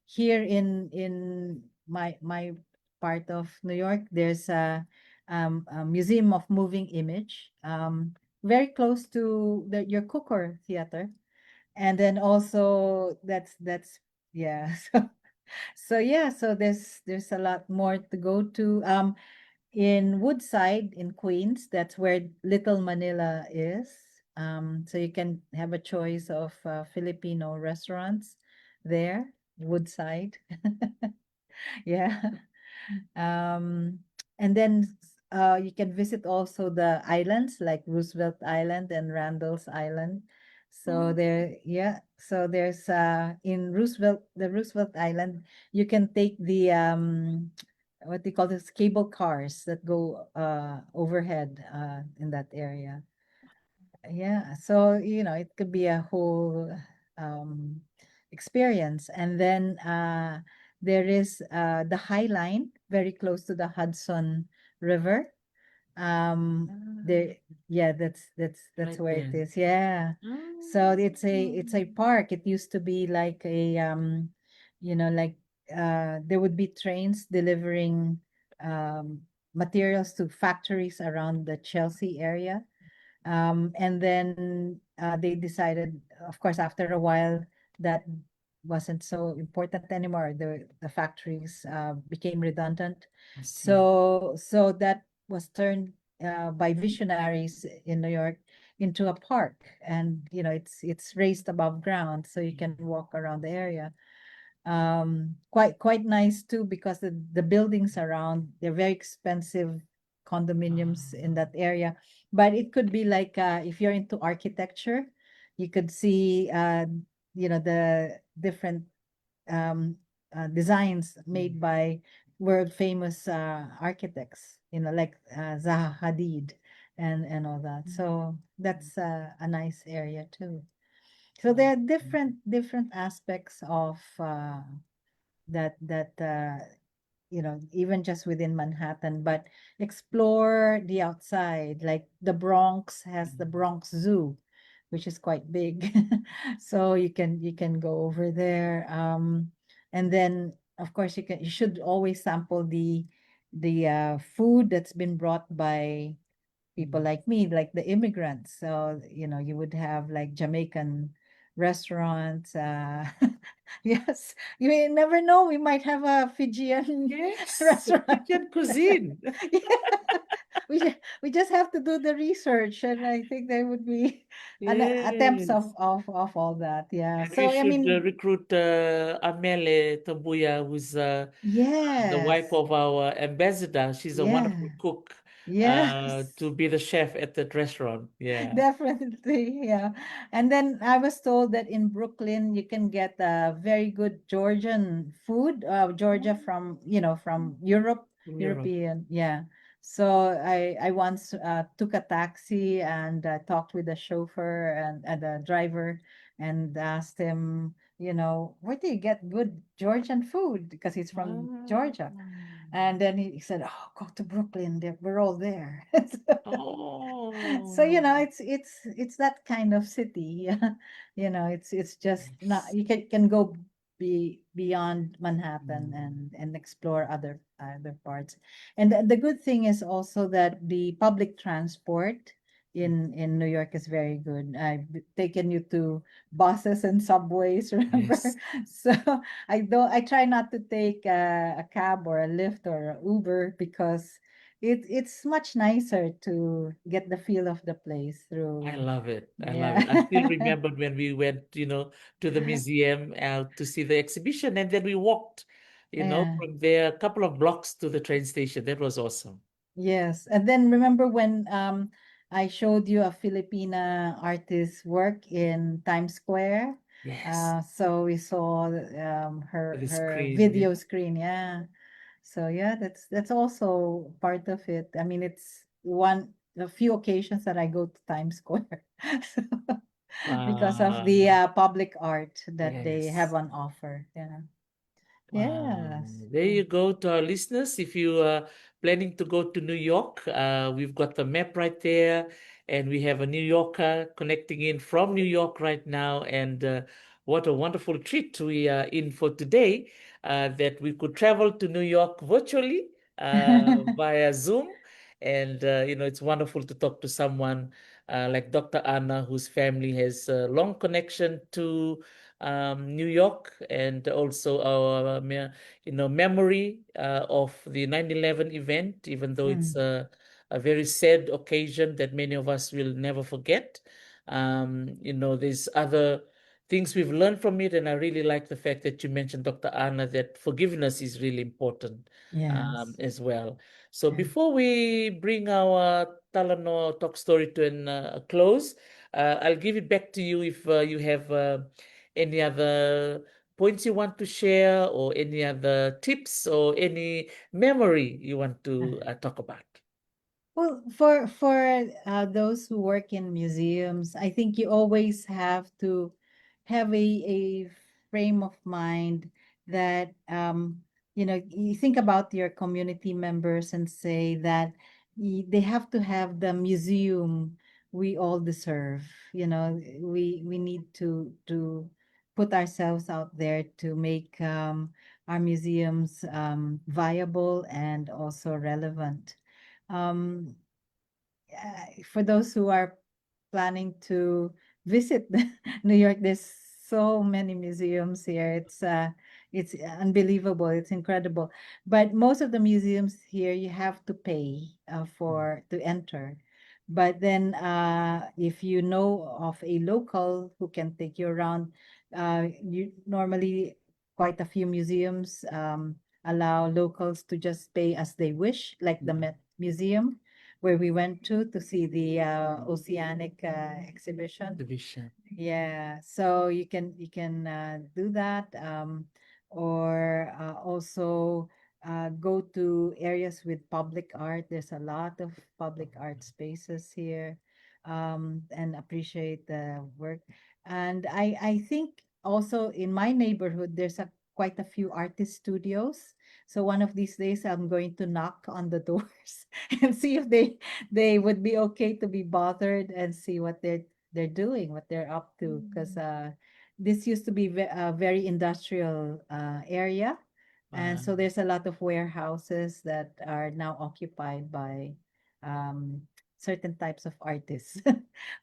S2: Here in my part of New York, there's a museum of moving image, very close to your Cooker Theater, and then also that's yeah. So yeah, so there's a lot more to go to. In Woodside in Queens, that's where Little Manila is. So you can have a choice of Filipino restaurants there, Woodside. Yeah. Um, and then you can visit also the islands like Roosevelt Island and Randall's Island. So
S1: Oh,
S2: there's in the Roosevelt Island, you can take the what they call this cable cars that go overhead in that area. Yeah, so it could be a whole um experience. And then there is the High Line very close to the Hudson River.
S1: ah,
S2: There Yeah, that's
S1: right
S2: where it
S1: there.
S2: is. Yeah. So
S1: Ah,
S2: it's a park. It used to be like a like there would be trains delivering um materials to factories around the Chelsea area. And then they decided, of course, after a while, that wasn't so important anymore. The factories became redundant.
S1: I see.
S2: So that was turned by visionaries in New York into a park. And it's raised above ground, so you can walk around the area. Quite nice too, because the buildings around, they're very expensive condominiums in
S1: Ah,
S2: that area. But it could be like if you're into architecture, you could see the different um designs
S1: mm,
S2: made by world famous architects, like Zaha Hadid and all that.
S1: mm,
S2: So
S1: mm,
S2: that's a nice area too. So
S1: wow.
S2: there are different aspects of that even just within Manhattan, but explore the outside. Like the Bronx has the
S1: Mm.
S2: Bronx Zoo, which is quite big. So you can go over there. And then of course you should always sample the food that's been brought by people
S1: Mm.
S2: like me, like the immigrants. So, you would have like Jamaican restaurants. Yes, you may never know. We might have a Fijian
S1: Yes,
S2: restaurant.
S1: Fijian cuisine.
S2: Yeah. We just have to do the research, and I think there would be attempts
S1: Yes.
S2: of all that. Yeah.
S1: And we
S2: So, I
S1: should
S2: mean,
S1: recruit Amele Tabuya, who's the wife
S2: yes,
S1: of our ambassador. She's a wonderful
S2: yeah,
S1: cook
S2: yes.
S1: to be the chef at that restaurant. Yeah.
S2: Definitely, yeah. And then I was told that in Brooklyn you can get very good Georgian food, Georgia from Europe,
S1: From Europe.
S2: European, yeah. So I once took a taxi and talked with the chauffeur and the driver and asked him, where do you get good Georgian food? Because he's from
S1: Ah.
S2: Georgia. And then he said, "Oh, go to Brooklyn. We're all there." So
S1: Oh,
S2: it's that kind of city. Yeah. It's just not,
S1: yes.
S2: you can go beyond Manhattan
S1: Mm.
S2: and explore other parts. And the good thing is also that the public transport in New York is very good. I've taken you to buses and subways, remember?
S1: Yes.
S2: So I try not to take a cab or a Lyft or a Uber, because it's much nicer to get the feel of the place
S1: I
S2: through.
S1: love it. I love it. I still
S2: Yeah.
S1: remember when we went, to the museum to see the exhibition, and then we walked,
S2: Yeah.
S1: from there a couple of blocks to the train station. That was awesome.
S2: Yes. And then remember when I showed you a Filipina artist's work in Times Square?
S1: Yes,
S2: So we saw
S1: the
S2: her
S1: screen. Yeah.
S2: video screen, yeah. So yeah, that's also part of it. I mean, it's one a few occasions that I go to Times Square. Because of
S1: Uh,
S2: the public art that they have
S1: yes.
S2: on offer. Yeah.
S1: Wow.
S2: Yes.
S1: There
S2: Yeah.
S1: you go to our listeners. If you are planning to go to New York, we've got the map right there. and we have a New Yorker connecting in from New York right now. And what a wonderful treat we are in for today, that we could travel to New York virtually via Zoom. And, it's wonderful to talk to someone like Dr. Anna, whose family has a long connection to New York, and also our, memory of the 9/11 event, even though it's
S2: Mm,
S1: a very sad occasion that many of us will never forget. There's other things we've learned from it, and I really like the fact that you mentioned, Dr. Anna, that forgiveness is really important
S2: yes.
S1: as well. So
S2: Yeah.
S1: before we bring our Talano talk story to a close, I'll give it back to you if you have any other points you want to share, or any other tips, or any memory you want to talk about.
S2: Well, for those who work in museums, I think you always have to have a frame of mind that you think about your community members and say that they have to have the museum we all deserve. We need to put ourselves out there to make our museums viable and also relevant. um, for those who are planning to visit New York, there's so many museums here. It's unbelievable. It's incredible. But most of the museums here, you have to pay for to enter. But then, if you know of a local who can take you around, you normally quite a few museums allow locals to just pay as they wish, like the
S1: Mhm.
S2: Met Museum where we went to see the oceanic exhibition.
S1: Division.
S2: Yeah, so you can do that, or also go to areas with public art. There's a lot of public art spaces here, and appreciate the work. And I think also in my neighborhood there's a quite a few artist studios. So one of these days I'm going to knock on the doors and see if they would be okay to be bothered and see what they're doing, what they're up to, because this used to be a very industrial area, and
S1: Wow.
S2: so there's a lot of warehouses that are now occupied by um, certain types of artists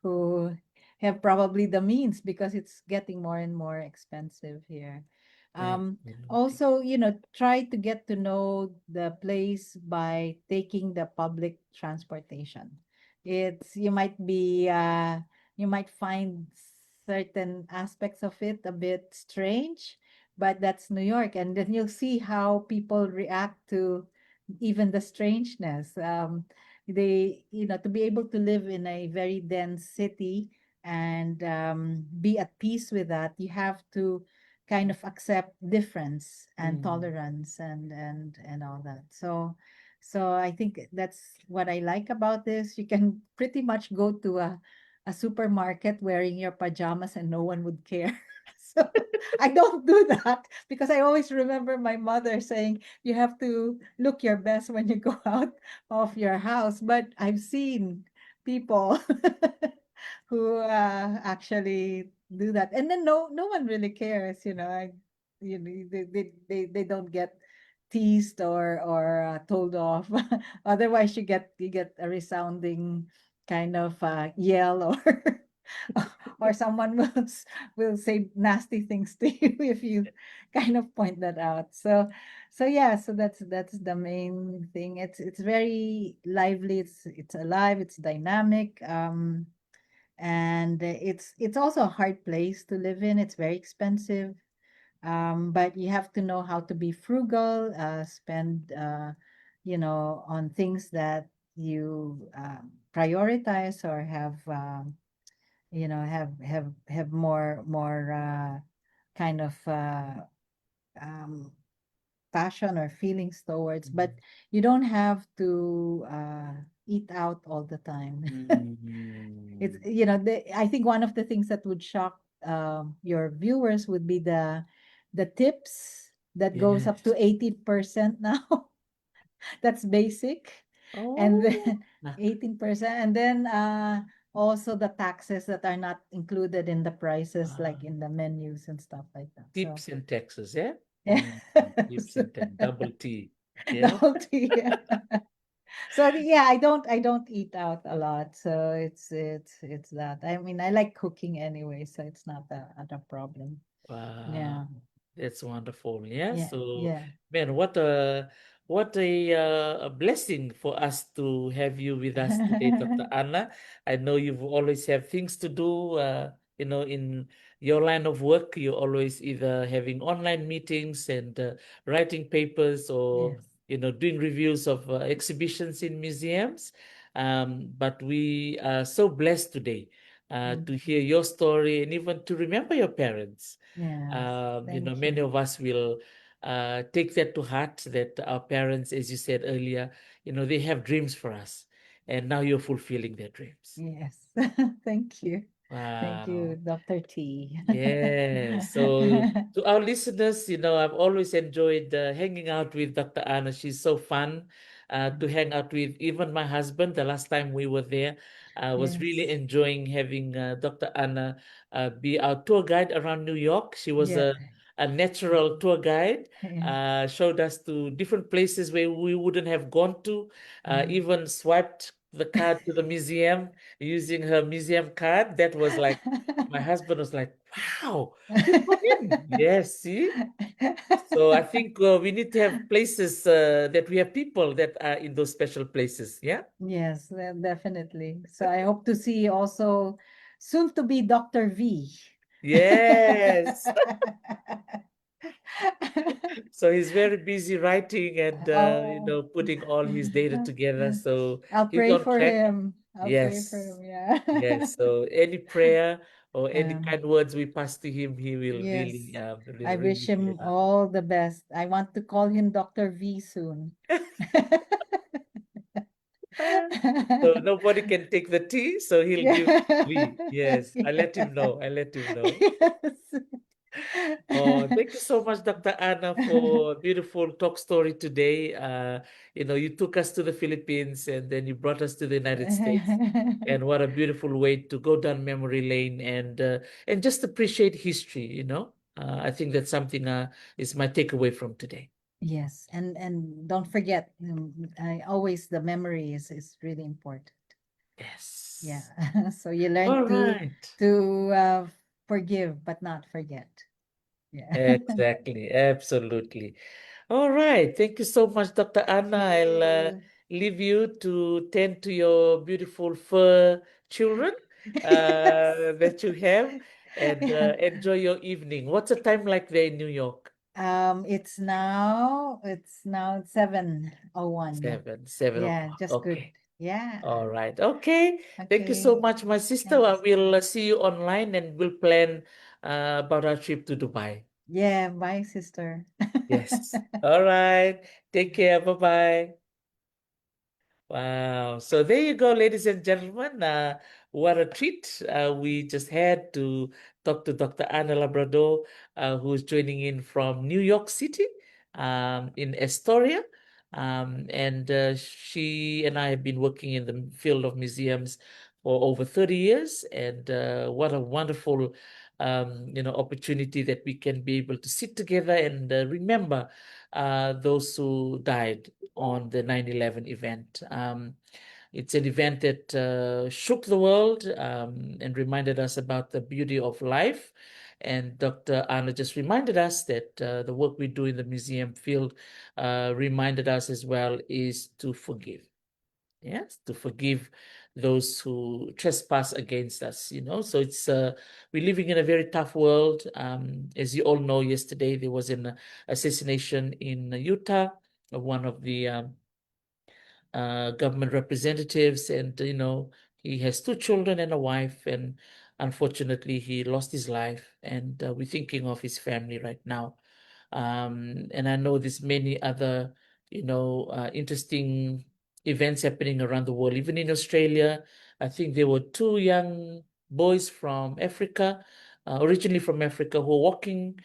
S2: who have probably the means because it's getting more and more expensive here.
S1: Absolutely.
S2: Also, try to get to know the place by taking the public transportation. It's you might find certain aspects of it a bit strange, but that's New York, and then you'll see how people react to even the strangeness. To be able to live in a very dense city and be at peace with that, you have to kind of accept difference and
S1: Mm.
S2: tolerance and all that. So I think that's what I like about this. You can pretty much go to a supermarket wearing your pajamas and no one would care. So I don't do that because I always remember my mother saying you have to look your best when you go out of your house. But I've seen people who actually do that, and then no one really cares. They don't get teased or told off. Otherwise, you get a resounding kind of yell, or or someone will say nasty things to you if you kind of point that out. So yeah, so that's the main thing. It's very lively. It's alive. It's dynamic. And it's also a hard place to live in. It's very expensive, but you have to know how to be frugal, spend on things that you prioritize or have more kind of um, passion or feelings towards, but you don't have to eat out all the time. It's
S1: Mm.
S2: I think one of the things that would shock your viewers would be the tips that goes up to
S1: Yes.
S2: 80% now. That's basic. And
S1: Oh,
S2: then 18%. And then also the taxes that are not included in the prices,
S1: uh,
S2: like in the menus and stuff like that. So
S1: tips and taxes, yeah?
S2: yes.
S1: Tips and tax, double T.
S2: The
S1: Yeah.
S2: whole tea. So yeah, I don't eat out a lot. So it's that. I mean, I like cooking anyway, so it's not a problem.
S1: Wow,
S2: Yeah.
S1: that's wonderful. Yeah.
S2: Yeah.
S1: So,
S2: Yeah.
S1: man, what a blessing for us to have you with us today, Dr. Anna. I know you've always have things to do. In your line of work, you're always either having online meetings and writing papers, or
S2: Yes.
S1: doing reviews of exhibitions in museums. But we are so blessed today
S2: Mm.
S1: to hear your story and even to remember your parents.
S2: Yes. Thank
S1: Many
S2: you.
S1: of us will take that to heart, that our parents, as you said earlier, they have dreams for us. And now you're fulfilling their dreams.
S2: Yes. Thank you. Thank you,
S1: Wow.
S2: Dr. T.
S1: Yeah. So to our listeners, I've always enjoyed hanging out with Dr. Anna. She's so fun to hang out with. Even my husband, the last time we were there, I was really
S2: Yes.
S1: enjoying having Dr. Anna be our tour guide around New York. She was
S2: Yeah.
S1: a natural tour guide,
S2: Yeah.
S1: showed us to different places where we wouldn't have gone to,
S2: Mhm.
S1: even swiped the card to the museum using her museum card. That was like, my husband was like, wow, you got in. Yes, see? So I think we need to have places that we have people that are in those special places. Yeah?
S2: Yes, well, definitely. So I hope to see also soon to be Dr. V.
S1: Yes. So he's very busy writing and,
S2: Oh,
S1: putting all his data together. So
S2: I'll
S1: he's
S2: pray
S1: on
S2: for
S1: track.
S2: him. I'll pray for
S1: Yes.
S2: him. Yeah.
S1: Yes. So any prayer or any
S2: Um,
S1: kind words we pass to him, he will really,
S2: yes. I wish
S1: really hear
S2: him
S1: us.
S2: all the best. I want to call him Dr. V soon.
S1: So nobody can take the tea, so he'll
S2: Yeah.
S1: give me. Yes, I let him
S2: Yeah.
S1: know. I let him know.
S2: Yes.
S1: Oh, thank you so much, Dr. Anna, for a beautiful talk story today. You took us to the Philippines and then you brought us to the United States. And what a beautiful way to go down memory lane and just appreciate history, I think that's something is my takeaway from today.
S2: Yes, and don't forget, I always the memory is really important. Yeah.
S1: Yes.
S2: So you learn
S1: All right.
S2: to forgive but not forget. Yeah.
S1: Exactly. Absolutely. All right. Thank you so much, Dr.
S2: Thank
S1: Anna. I'll
S2: you.
S1: leave you to tend to your beautiful fur children
S2: Yes.
S1: that you have and
S2: Yeah.
S1: enjoy your evening. What's the time like there in New York?
S2: It's now 7:01.
S1: 7
S2: Yeah,
S1: o'clock.
S2: just good.
S1: Okay.
S2: Yeah.
S1: All right. Okay. Thank you so
S2: Okay.
S1: much, my sister. I
S2: Thanks.
S1: will see you online and we'll plan about our trip to Dubai.
S2: Yeah, bye, sister.
S1: Yes. All right. Take care. Bye-bye. Wow. So there you go, ladies and gentlemen. What a treat we just had to talk to Dr. Anna Labrador, who's joining in from New York City, in Astoria. And she and I have been working in the field of museums for over 30 years. And what a wonderful, opportunity that we can be able to sit together and remember those who died on the 9/11 event. It's an event that shook the world and reminded us about the beauty of life. And Dr. Anna just reminded us that the work we do in the museum field reminded us as well is to forgive. Yes, to forgive those who trespass against us, So we're living in a very tough world. As you all know, yesterday there was an assassination in Utah of one of the government representatives, and he has two children and a wife, and unfortunately he lost his life. And we're thinking of his family right now. And I know there's many other, interesting events happening around the world. Even in Australia, I think there were two young boys from Africa, originally from Africa, who were walking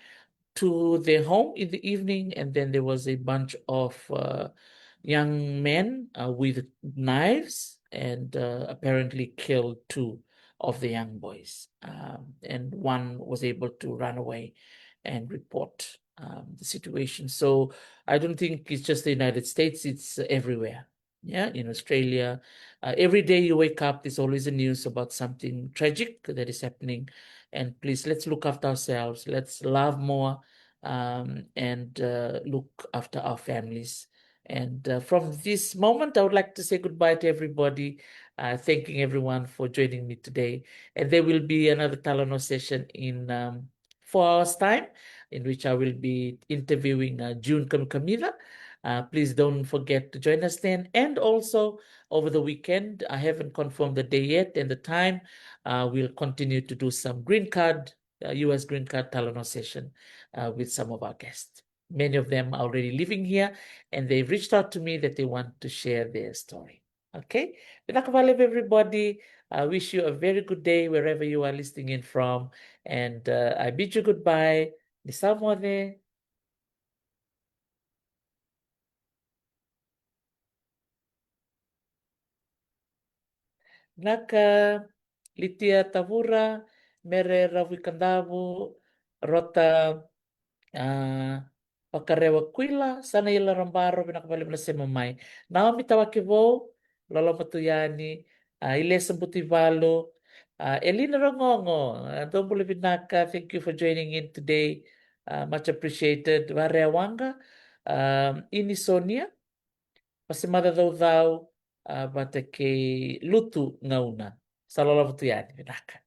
S1: to their home in the evening, and then there was a bunch of young men with knives and apparently killed two of the young boys. And one was able to run away and report the situation. So I don't think it's just the United States, it's everywhere. Yeah, in Australia, every day you wake up, there's always a news about something tragic that is happening. And please, let's look after ourselves. Let's love more and look after our families. And from this moment, I would like to say goodbye to everybody, thanking everyone for joining me today. And there will be another Talano session in 4 hours' time, in which I will be interviewing June Kamkamila. Please don't forget to join us then. And also over the weekend, I haven't confirmed the day yet and the time. We'll continue to do some green card, US green card Talano session with some of our guests. Many of them are already living here, and they've reached out to me that they want to share their story. Okay? Pinakavalib everybody. I wish you a very good day wherever you are listening in from. And I bid you goodbye. Nisamode. Naka litia tavura mere ravikandavu rota pakarewa kuila sana ila rambaro pinakabalik na semamay. Naomi tawakivo, lolo matuyani, ile sambutivalo, Elina Rangongo, Dombolo Binaka, thank you for joining in today. Much appreciated. Wareawanga, Ini Sonia, pasimada daw daw, bata kay lutu ngauna. Sa lolo matuyani, pinaka.